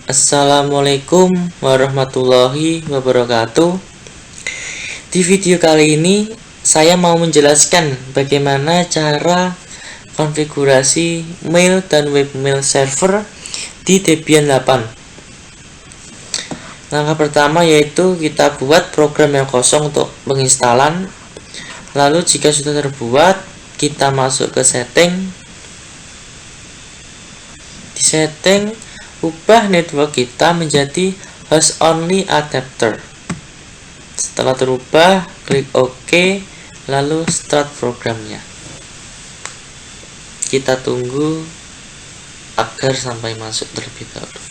Assalamualaikum warahmatullahi wabarakatuh. Di video kali ini saya mau menjelaskan bagaimana cara konfigurasi mail dan webmail server di Debian 8. Langkah pertama yaitu kita buat program yang kosong untuk penginstalan. Lalu jika sudah terbuat, kita masuk ke setting. Di setting, ubah network kita menjadi host only adapter. Setelah terubah, klik OK, lalu start programnya. Kita tunggu agar sampai masuk terlebih dahulu.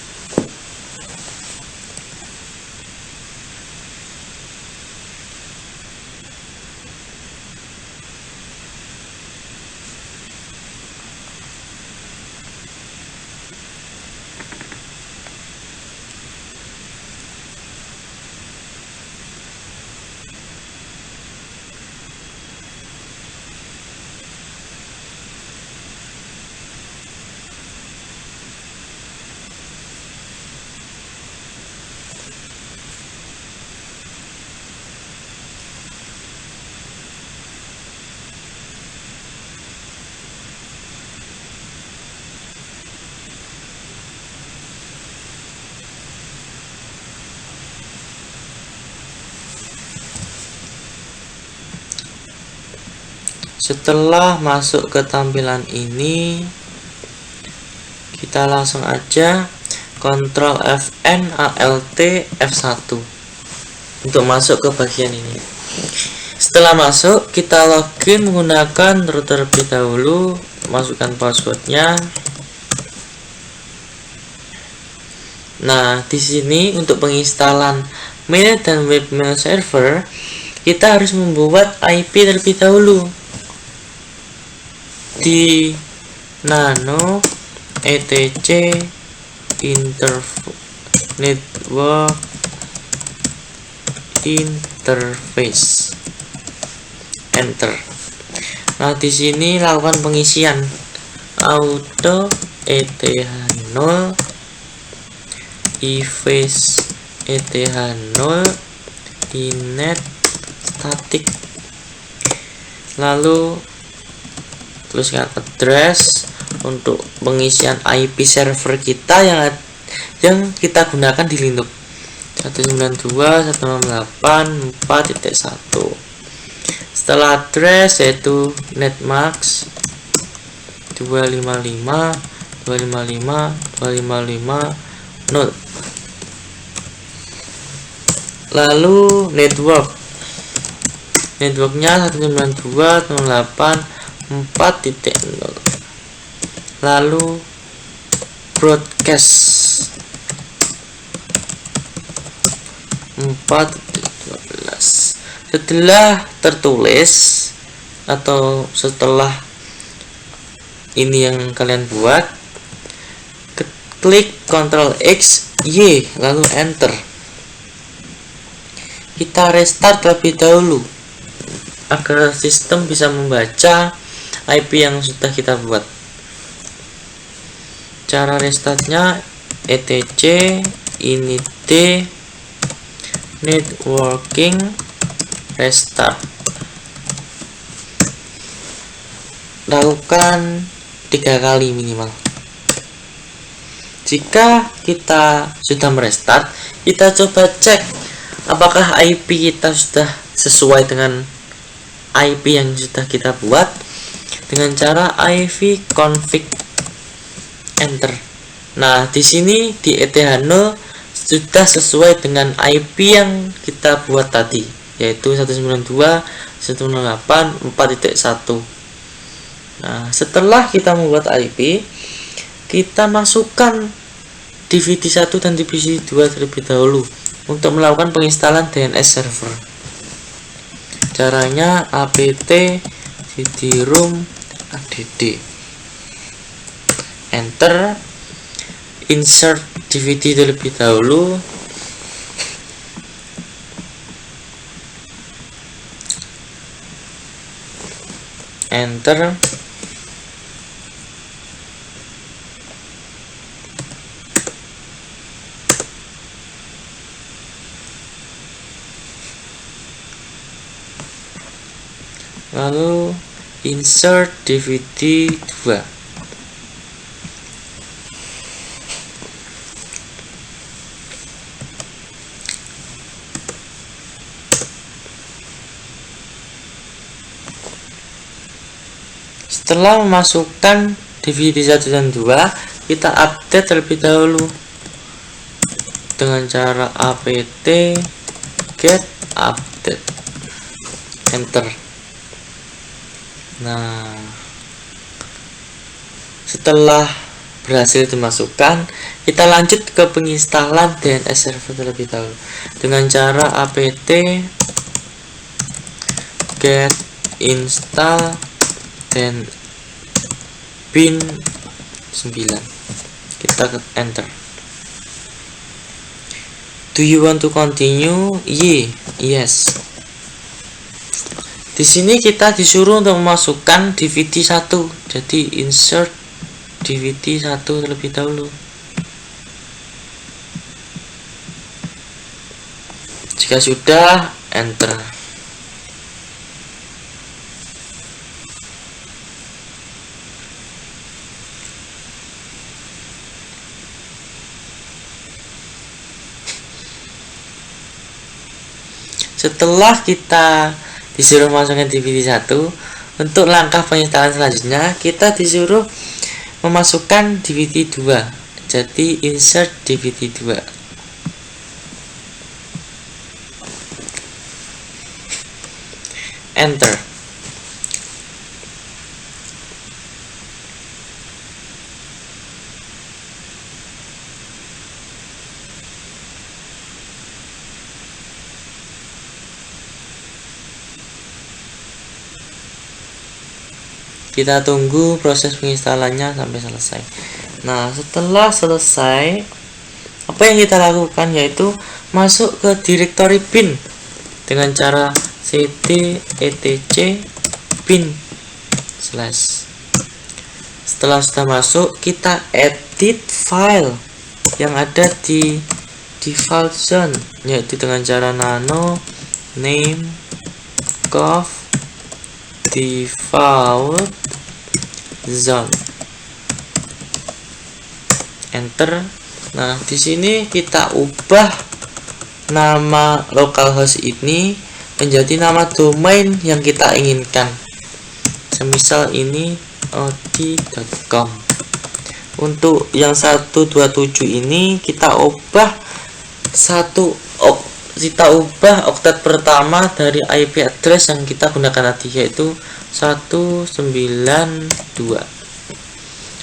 Setelah masuk ke tampilan ini, kita langsung aja Ctrl Fn Alt F1 untuk masuk ke bagian ini. Setelah masuk, kita login menggunakan root terlebih dahulu, masukkan passwordnya. Nah, di sini untuk penginstalan mail dan webmail server, kita harus membuat IP terlebih dahulu. Di nano etc network interface, enter. Nah, di sini lakukan pengisian auto eth0 iface eth0 inet static, lalu tuliskan address untuk pengisian IP server kita yang kita gunakan di Linux 192.168.4.1. Setelah address yaitu netmask 255.255.255.0. Lalu networknya 192.168.4.0. lalu broadcast 4.12. Setelah tertulis atau setelah ini yang kalian buat, klik Ctrl X Y lalu enter. Kita restart terlebih dahulu agar sistem bisa membaca IP yang sudah kita buat. Cara restartnya etc init networking restart. Lakukan 3 kali minimal. Jika kita sudah merestart, kita coba cek apakah IP kita sudah sesuai dengan IP yang sudah kita buat dengan cara ivconfig enter. Nah, di sini di eth0 sudah sesuai dengan IP yang kita buat tadi, yaitu 192.168.4.1. Nah, setelah kita membuat IP, kita masukkan DVD1 dan DVD2 terlebih dahulu untuk melakukan penginstalan DNS server. Caranya apt cd-rom add, enter, insert DVD terlebih dahulu, enter, lalu insert DVD 2. Setelah memasukkan DVD 1 dan 2, kita update terlebih dahulu dengan cara apt get update, enter. Nah, setelah berhasil dimasukkan, kita lanjut ke penginstalan DNS server terlebih dahulu dengan cara apt get install dan bin 9. Kita ke enter. Do you want to continue? Yes. Di sini kita disuruh untuk memasukkan DVD 1. Jadi insert DVD 1 terlebih dahulu. Jika sudah, enter. Setelah kita disuruh masukkan DVD 1, untuk langkah penginstalan selanjutnya kita disuruh memasukkan DVD 2. Jadi insert DVD 2. Enter. Kita tunggu proses penginstalannya sampai selesai. Nah, setelah selesai, apa yang kita lakukan yaitu masuk ke directory bin dengan cara cd etc bin slash. Setelah sudah masuk, kita edit file yang ada di default zone, yaitu dengan cara nano name gov default zone, enter. Nah, di sini kita ubah nama localhost ini menjadi nama domain yang kita inginkan. Semisal ini od.com. Untuk yang 127 ini kita ubah oktat pertama dari IP address yang kita gunakan tadi, yaitu 192.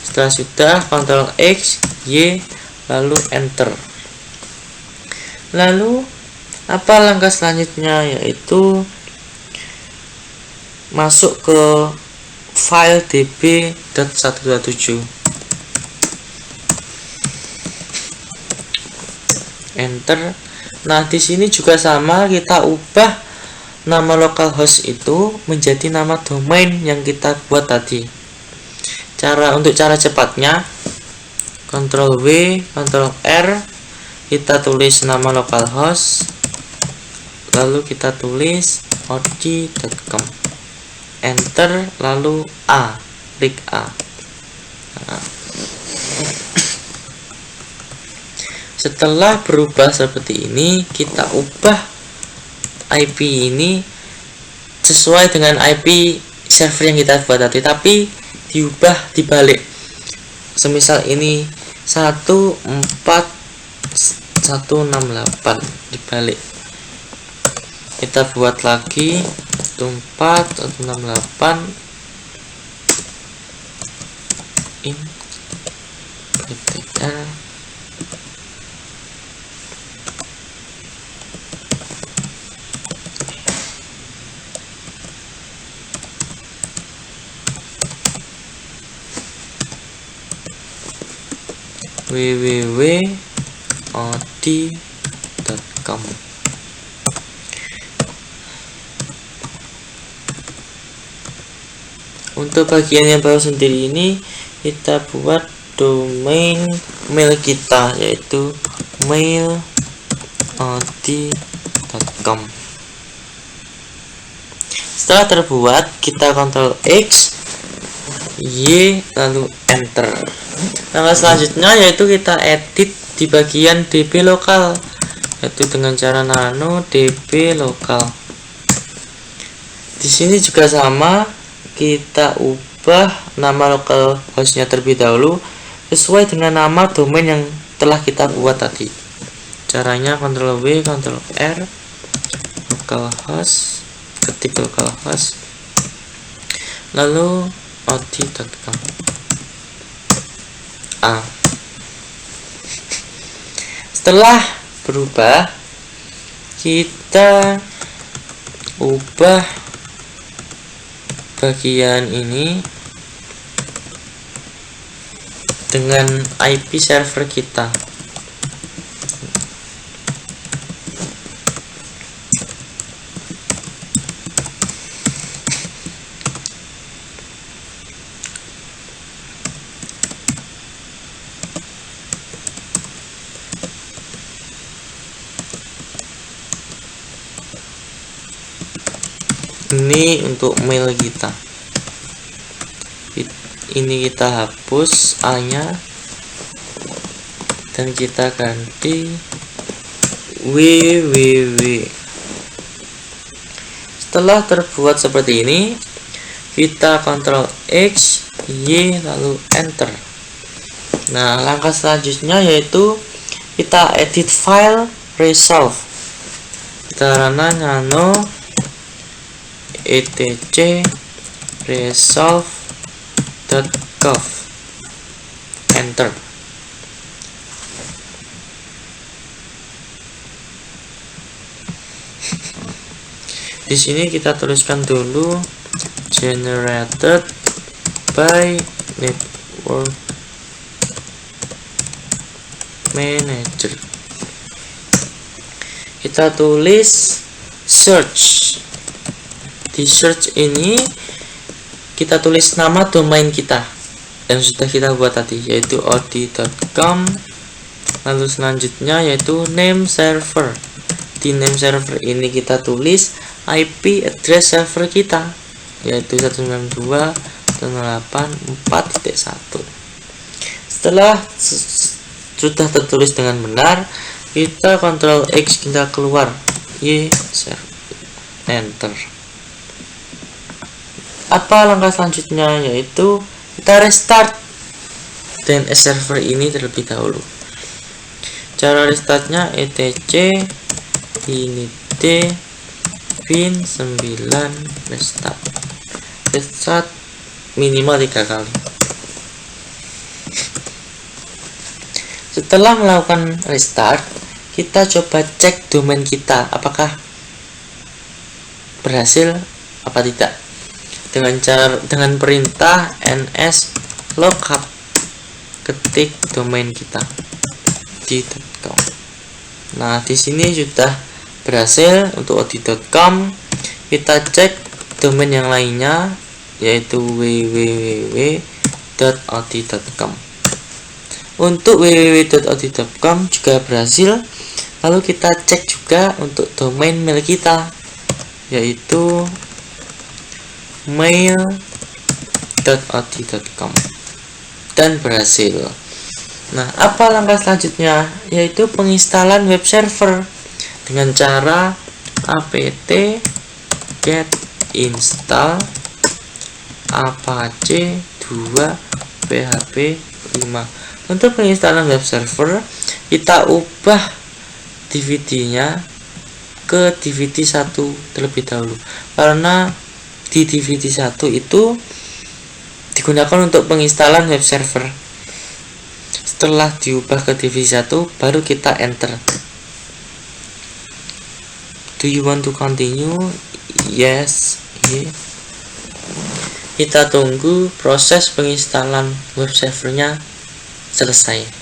Setelah sudah, Ctrl X, Y, lalu enter. Lalu apa langkah selanjutnya, yaitu masuk ke file db.127, enter. Nah, di sini juga sama, kita ubah nama localhost itu menjadi nama domain yang kita buat tadi. Untuk cara cepatnya, Ctrl W, Ctrl R, kita tulis nama localhost, lalu kita tulis od.com, enter, lalu A, klik A. Nah, setelah berubah seperti ini, kita ubah IP ini sesuai dengan IP server yang kita buat tadi, tapi diubah dibalik. Semisal ini 14168 dibalik. Kita buat lagi 14168 in PTL www.od.com. Untuk bagian yang baru sendiri ini kita buat domain mail kita, yaitu mail.od.com. Setelah terbuat, kita Ctrl X, Y, lalu enter. Langkah selanjutnya yaitu kita edit di bagian DB lokal, yaitu dengan cara nano DB lokal. Di sini juga sama, kita ubah nama lokal hostnya terlebih dahulu sesuai dengan nama domain yang telah kita buat tadi. Caranya Ctrl W, Ctrl R, localhost, ketik localhost, lalu od.com. Setelah berubah, kita ubah bagian ini dengan IP server kita. Ini untuk mail kita. Ini kita hapus A-nya dan kita ganti www. Setelah terbuat seperti ini, kita Ctrl X, Y, lalu enter. Nah, langkah selanjutnya yaitu kita edit file resolve. Kita nano etc resolve.gov, enter. Di sini kita tuliskan dulu generated by network manager. Kita tulis search. Di search ini kita tulis nama domain kita yang sudah kita buat tadi, yaitu od.com. Lalu selanjutnya yaitu name server. Di name server ini kita tulis IP address server kita, yaitu 192.168.4.1. Setelah sudah tertulis dengan benar, kita Ctrl X, kita keluar, Y server, enter. Apa langkah selanjutnya, yaitu kita restart DNS server ini terlebih dahulu. Cara restartnya etc init pin 9 restart minimal 3 kali. Setelah melakukan restart, kita coba cek domain kita apakah berhasil apa tidak dengan perintah ns lookup, ketik domain kita di .com. Nah, di sini sudah berhasil untuk od.com. Kita cek domain yang lainnya yaitu www.od.com. Untuk www.od.com juga berhasil. Lalu kita cek juga untuk domain mail kita yaitu mail.od.com dan berhasil. Nah, apa langkah selanjutnya, yaitu penginstalan web server dengan cara apt get install apache 2 php 5. Untuk penginstalan web server, kita ubah DVD-nya ke DVD 1 terlebih dahulu, karena di DVD 1 itu digunakan untuk penginstalan web server. Setelah diubah ke DVD 1, baru kita enter. Do you want to continue? Yes. Yeah. Kita tunggu proses penginstalan web servernya selesai.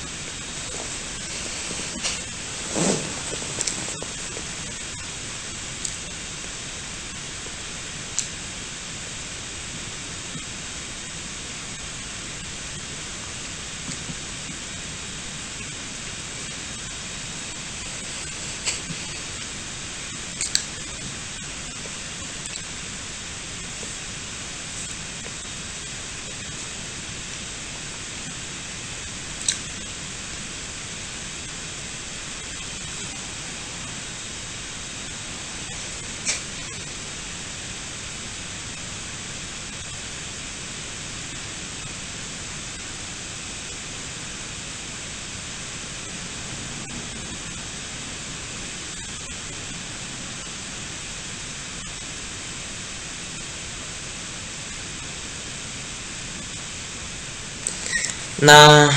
Nah,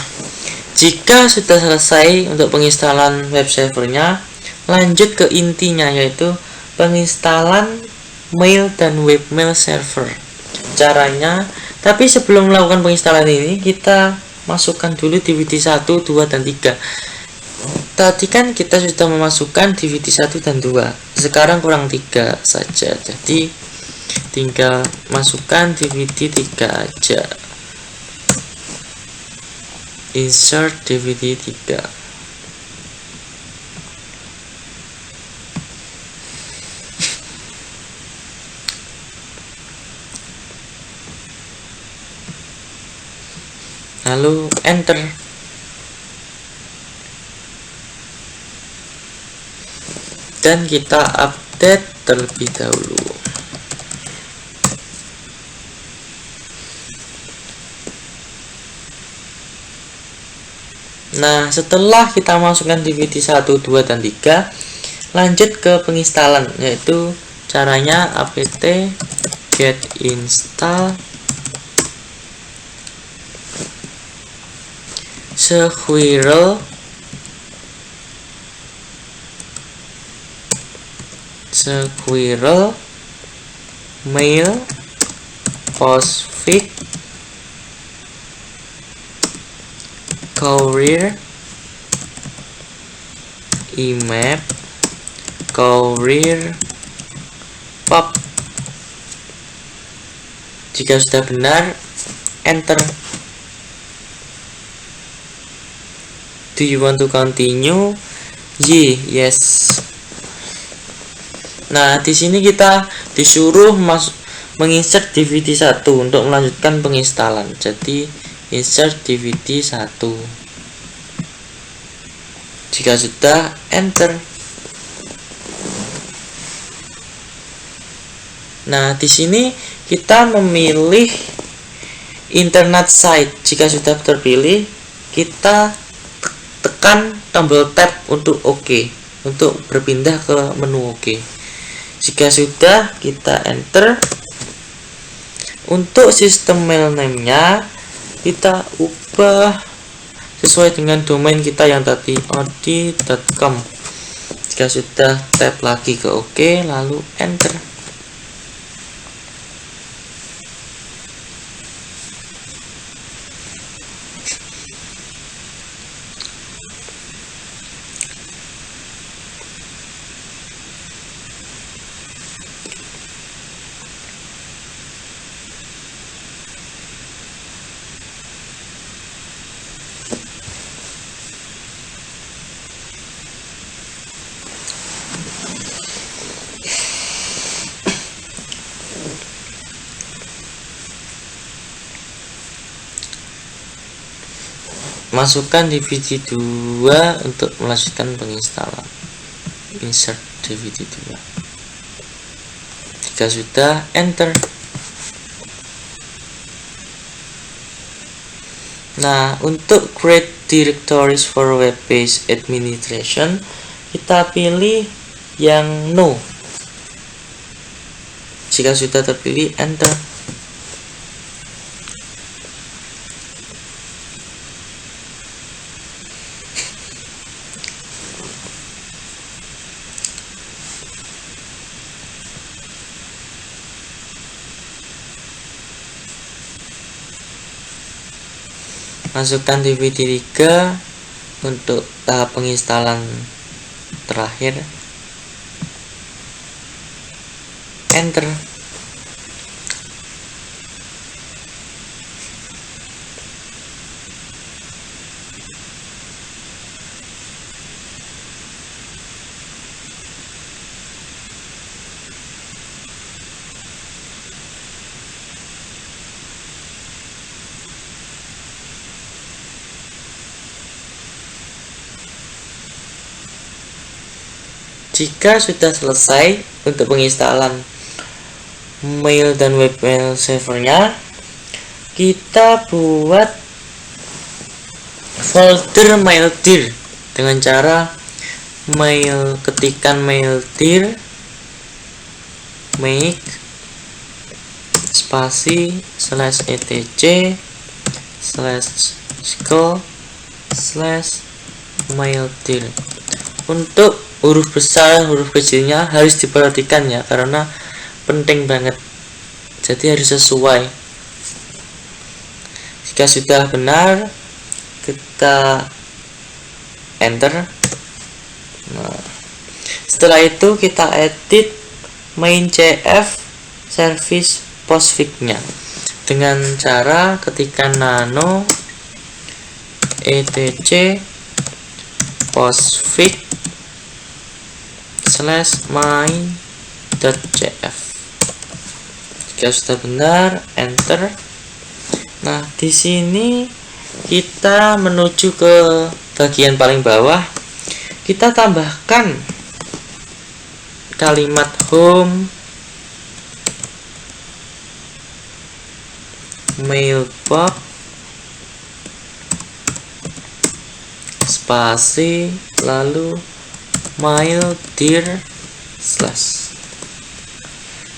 jika sudah selesai untuk penginstalan web servernya, lanjut ke intinya, yaitu penginstalan mail dan webmail server. Caranya, tapi sebelum melakukan penginstalan ini, kita masukkan dulu DVD 1, 2, dan 3. Tadi kan kita sudah memasukkan DVD 1 dan 2. Sekarang kurang 3 saja. Jadi tinggal masukkan DVD 3 aja. Insert DVD 3. Lalu enter. Dan kita update terlebih dahulu. Nah, setelah kita masukkan DVD 1, 2, dan 3, lanjut ke penginstalan, yaitu caranya apt get install squirrel mail postfix courier IMAP courier pub. Jika sudah benar, enter. Do you want to continue? Yes. Nah, di sini kita disuruh menginsert DVD 1 untuk melanjutkan penginstalan. Jadi insert DVD 1. Jika sudah, enter. Nah, di sini kita memilih internet site. Jika sudah terpilih, kita tekan tombol tab untuk OK, untuk berpindah ke menu OK. Jika sudah, kita enter. Untuk sistem mail name-nya kita ubah sesuai dengan domain kita yang tadi, audi.com. Jika sudah, tab lagi ke OK, lalu enter. Masukkan DVD 2 untuk melanjutkan penginstalan. Insert DVD 2. Jika sudah, enter. Nah, untuk create directories for web page administration, kita pilih yang no. Jika sudah terpilih, enter. Masukkan DVD 3 untuk tahap penginstalan terakhir. Enter. Jika sudah selesai untuk penginstalan mail dan webmail servernya, kita buat folder maildir dengan cara ketikkan maildir make spasi /etc /mail dir. Untuk huruf besar, huruf kecilnya harus diperhatikan ya, karena penting banget. Jadi harus sesuai. Jika sudah benar, kita enter. Nah, setelah itu kita edit main CF service postfix-nya dengan cara ketikkan nano etc postfix /main.cf. Jika sudah benar, enter. Nah, di sini kita menuju ke bagian paling bawah. Kita tambahkan kalimat home, mailbox, spasi, lalu mail dir slash.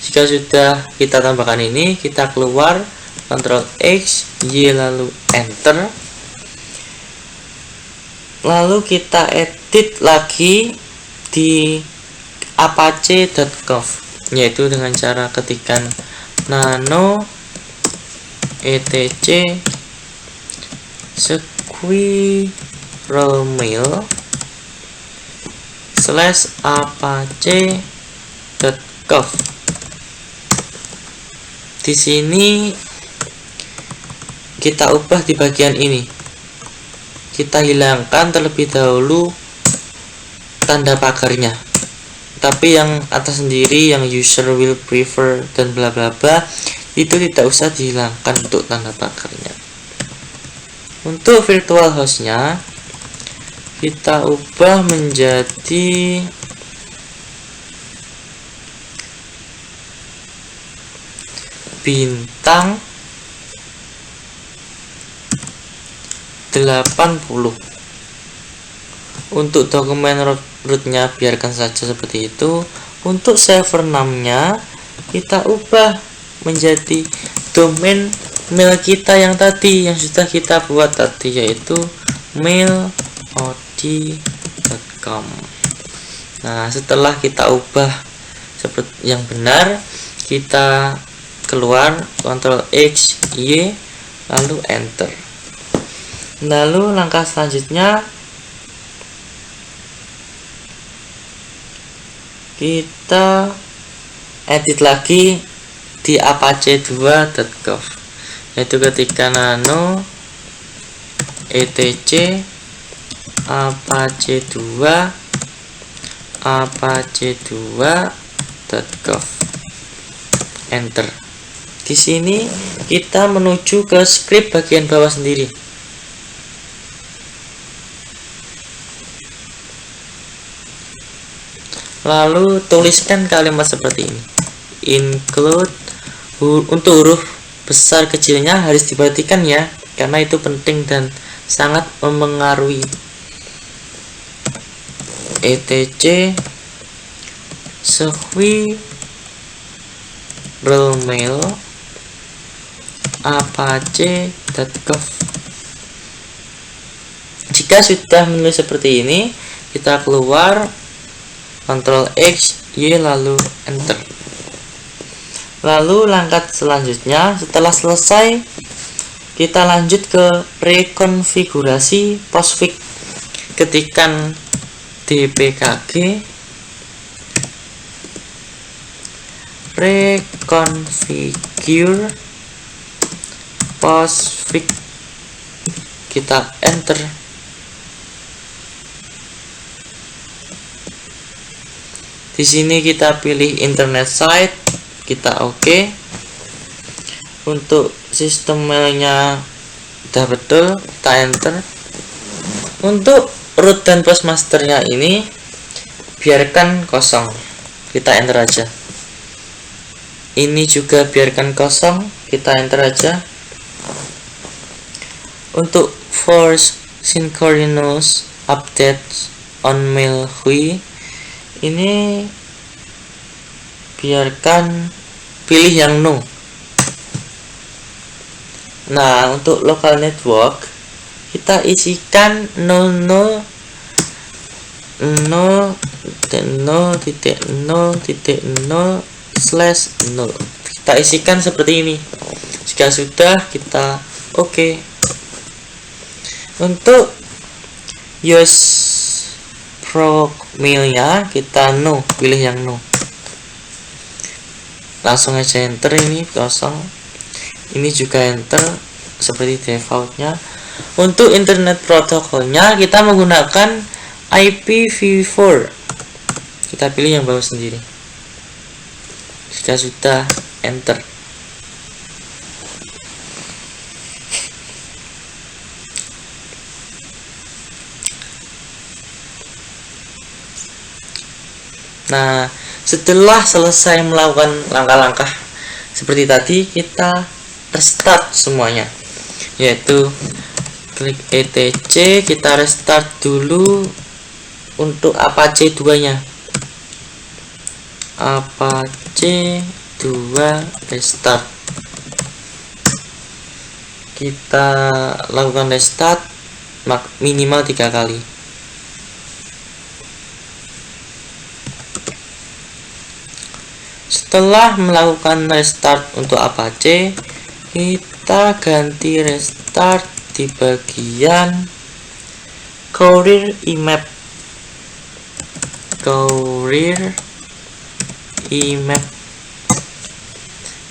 Jika sudah kita tambahkan ini, kita keluar, Ctrl X, Y, lalu enter. Lalu kita edit lagi di apache.conf, yaitu dengan cara ketikkan nano etc squirrel mail /apache.conf. Di sini kita ubah di bagian ini. Kita hilangkan terlebih dahulu tanda pagarnya. Tapi yang atas sendiri, yang user will prefer dan bla bla bla, itu tidak usah dihilangkan untuk tanda pagarnya. Untuk virtual hostnya kita ubah menjadi bintang 80. Untuk dokumen rootnya biarkan saja seperti itu. Untuk server namanya kita ubah menjadi domain mail kita yang tadi, yang sudah kita buat tadi, yaitu mailod.com. Nah, setelah kita ubah seperti yang benar, kita keluar, Ctrl X, Y, lalu enter. Lalu langkah selanjutnya kita edit lagi di apache2.conf, yaitu ketika nano etc apache2.conf, enter. Di sini kita menuju ke script bagian bawah sendiri. Lalu tuliskan kalimat seperti ini. Include, untuk huruf besar kecilnya harus diperhatikan ya, karena itu penting dan sangat mempengaruhi. etc squirrel mail apache.conf. Jika sudah menulis seperti ini, kita keluar, Ctrl X, Y, lalu enter. Lalu langkah selanjutnya, setelah selesai, kita lanjut ke rekonfigurasi postfix. Ketikkan dpkg reconfigure postfix, kita enter. Di sini kita pilih internet site, kita oke. Untuk sistem mailnya udah betul, kita enter. Untuk root dan postmasternya ini biarkan kosong, kita enter aja. Ini juga biarkan kosong, kita enter aja. Untuk force synchronous updates on mail GUI, ini biarkan, pilih yang no. Nah, untuk local network kita isikan 0,0.0.0/0. Kita isikan seperti ini. Jika sudah, kita oke. Untuk use procmail-nya kita no, pilih yang no. Langsung aja enter, ini kosong. Ini juga enter seperti defaultnya. Untuk internet protokolnya kita menggunakan IPv4. Kita pilih yang bawah sendiri. Jika sudah, enter. Nah, setelah selesai melakukan langkah-langkah seperti tadi, kita restart semuanya, yaitu klik etc. Kita restart dulu untuk Apache 2 nya, Apache 2 restart. Kita lakukan restart minimal 3 kali. Setelah melakukan restart untuk Apache, kita ganti restart di bagian Career IMAP.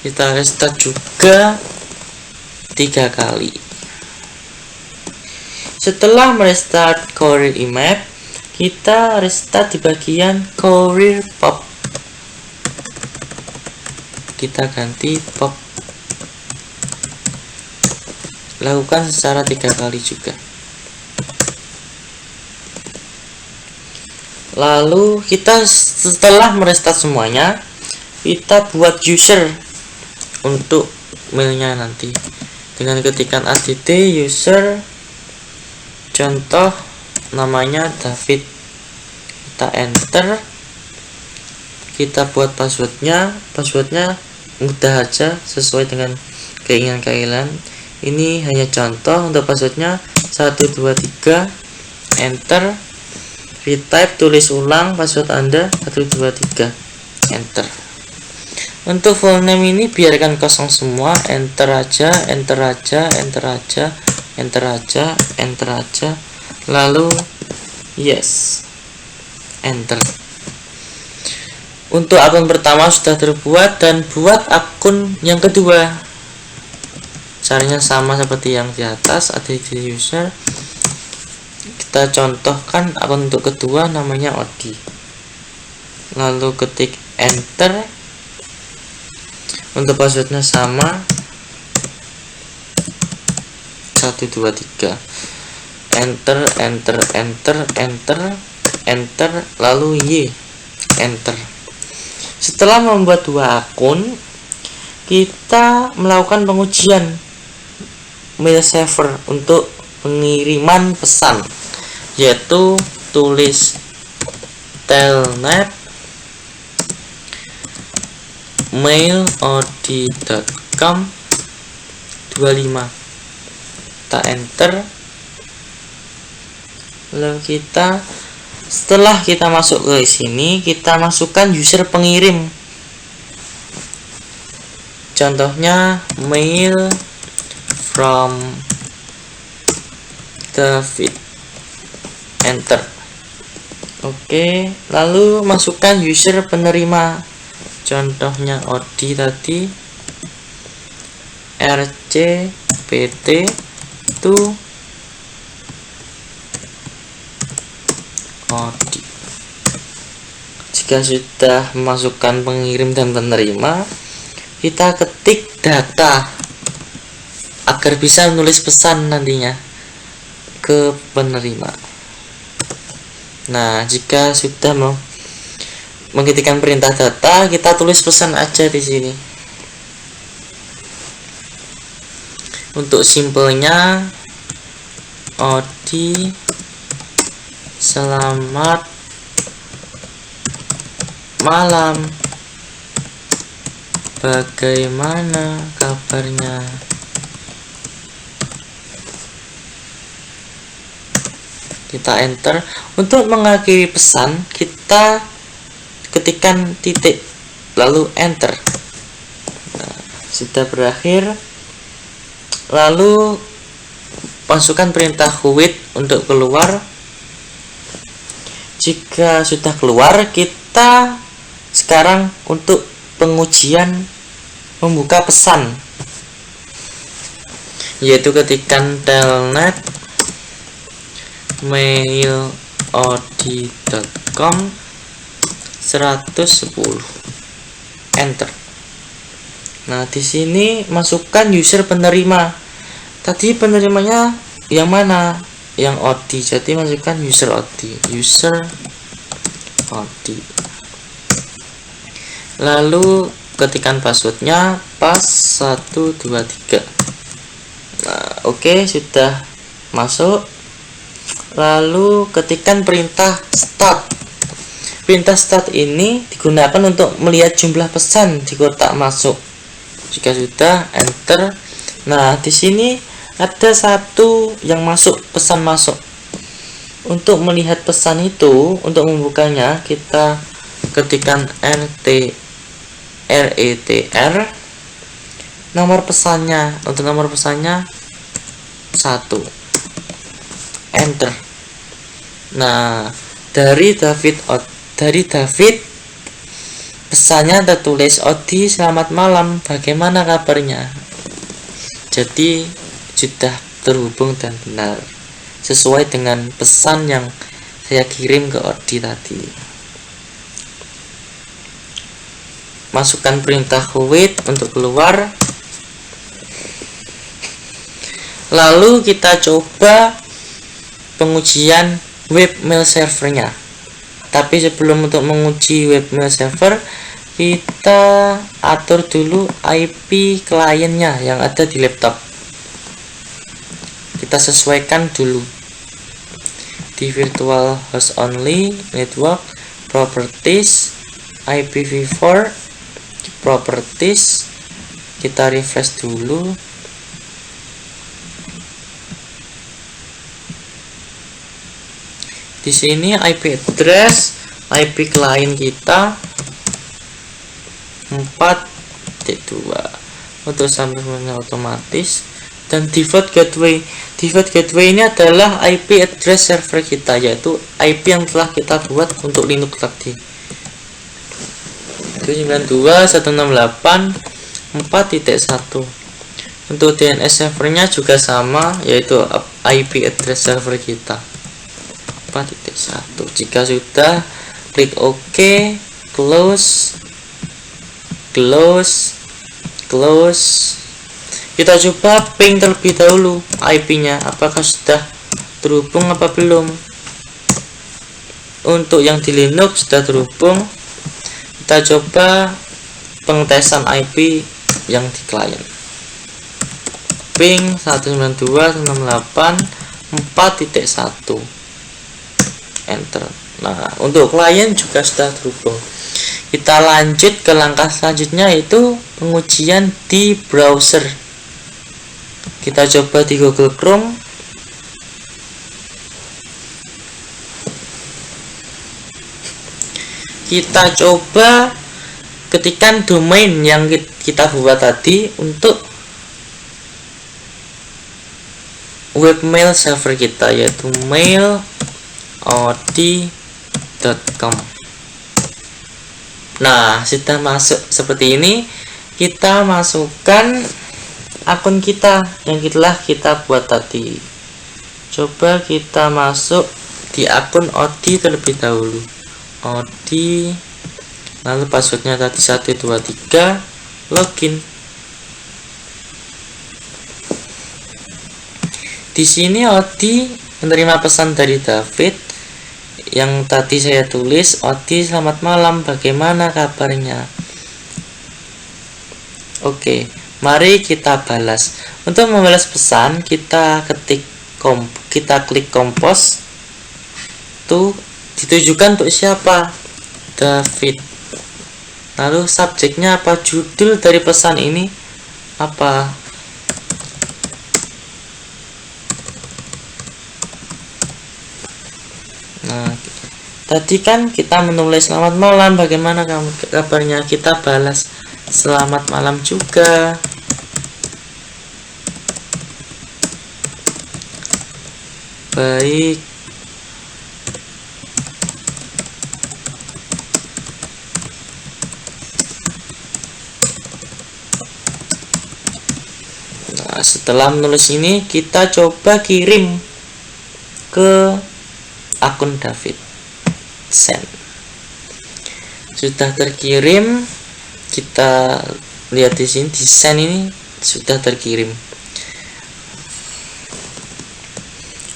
Kita restart juga 3 kali. Setelah merestart Career IMAP, kita restart di bagian Career POP. Kita ganti POP. Lakukan secara 3 kali juga. Lalu kita setelah merestart semuanya, kita buat user untuk mailnya nanti dengan ketikan add user, contoh namanya David. Kita enter. Kita buat passwordnya mudah aja sesuai dengan keinginan kalian. Ini hanya contoh untuk passwordnya 123, enter. Retype, tulis ulang password Anda 123, enter. Untuk full name ini biarkan kosong semua, enter aja, lalu yes, enter. Untuk akun pertama sudah terbuat, dan buat akun yang kedua. Caranya sama seperti yang di atas, ada di user. Kita contohkan akun untuk kedua namanya Odi. Lalu ketik enter. Untuk passwordnya sama 123. Enter, lalu Y, enter. Setelah membuat 2 akun, kita melakukan pengujian mail server untuk pengiriman pesan, yaitu tulis telnet mail.od.com 25. Kita enter. Lalu setelah kita masuk ke sini, kita masukkan user pengirim. Contohnya mail from David, enter. Oke, lalu masukkan user penerima. Contohnya Odi tadi, rcpt to Odi. Jika sudah memasukkan pengirim dan penerima, kita ketik data agar bisa menulis pesan nantinya ke penerima. Nah, jika sudah mengetikkan perintah data, kita tulis pesan aja di sini. Untuk simpelnya, Odi, selamat malam, bagaimana kabarnya? kita enter. Untuk mengakhiri pesan, kita ketikkan titik lalu enter. Nah, sudah berakhir. Lalu masukkan perintah quit untuk keluar. Jika sudah keluar, kita sekarang untuk pengujian membuka pesan, yaitu ketikkan telnet mailod.com 110 enter. Nah, di sini masukkan user penerima. Tadi penerimanya yang mana? Yang OD. Jadi masukkan user OD. Lalu ketikkan passwordnya pas 123. Nah, oke, sudah masuk. Lalu ketikkan perintah start. Perintah start ini digunakan untuk melihat jumlah pesan di kotak masuk. Jika sudah, enter. Nah, di sini ada satu yang masuk, pesan masuk. Untuk melihat pesan itu, untuk membukanya, kita ketikkan RETR. Nomor pesannya, untuk nomor pesannya 1. Enter. Nah, dari David pesannya tertulis, "Odi, selamat malam, bagaimana kabarnya?" Jadi sudah terhubung dan benar sesuai dengan pesan yang saya kirim ke Odi tadi. Masukkan perintah quit untuk keluar. Lalu kita coba pengujian webmail servernya. Tapi sebelum untuk menguji webmail server, kita atur dulu IP kliennya yang ada di laptop. Kita sesuaikan dulu di virtual host only, network, properties, IPv4, properties. Kita refresh dulu. Di sini IP address, IP client kita 4.2 untuk sampelnya otomatis, dan default gateway. Default gateway ini adalah IP address server kita, yaitu IP yang telah kita buat untuk Linux tadi. 192.168.4.1. Untuk DNS servernya juga sama, yaitu IP address server kita 4.1. Jika sudah, klik OK, close. Kita coba ping terlebih dahulu IP-nya, apakah sudah terhubung apa belum. Untuk yang di Linux sudah terhubung. Kita coba pengetesan IP yang di klien. Ping 192.168.4.1. Enter. Nah, untuk klien juga sudah terhubung. Kita lanjut ke langkah selanjutnya, yaitu pengujian di browser. Kita coba di Google Chrome. Kita coba ketikkan domain yang kita buat tadi untuk webmail server kita, yaitu mailod.com. Nah, sudah masuk seperti ini. Kita masukkan akun kita yang telah kita buat tadi. Coba kita masuk di akun Odi terlebih dahulu. Odi, lalu passwordnya tadi 123, login. Di sini Odi menerima pesan dari David yang tadi saya tulis, "Odi, selamat malam, bagaimana kabarnya?" Oke, mari kita balas. Untuk membalas pesan, kita klik compose. Tuh ditujukan untuk siapa? David. Lalu subjeknya apa? Judul dari pesan ini apa? Nah, tadi kan kita menulis selamat malam, bagaimana kabarnya? Kita balas selamat malam juga. Baik. Nah, setelah menulis ini, kita coba kirim ke akun David. Send. Sudah terkirim. Kita lihat di sini, di send ini sudah terkirim.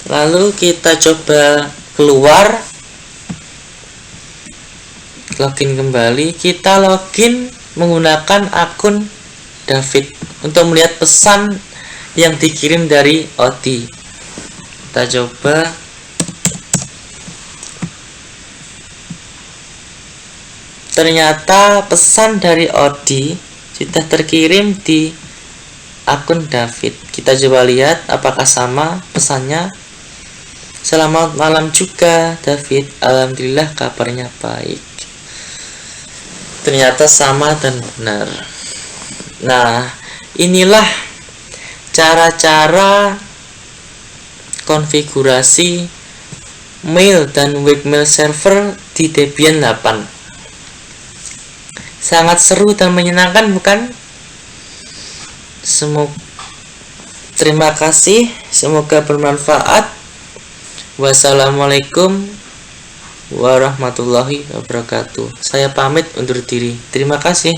Lalu kita coba keluar, login kembali. Kita login menggunakan akun David untuk melihat pesan yang dikirim dari Odi. Kita coba. Ternyata pesan dari Odi sudah terkirim di akun David. Kita coba lihat apakah sama pesannya. Selamat malam juga David, alhamdulillah kabarnya baik. Ternyata sama dan benar. Nah, inilah cara-cara konfigurasi mail dan webmail server di Debian 8. Sangat seru dan menyenangkan, bukan? Terima kasih, semoga bermanfaat. Wassalamualaikum warahmatullahi wabarakatuh. Saya pamit undur diri. Terima kasih.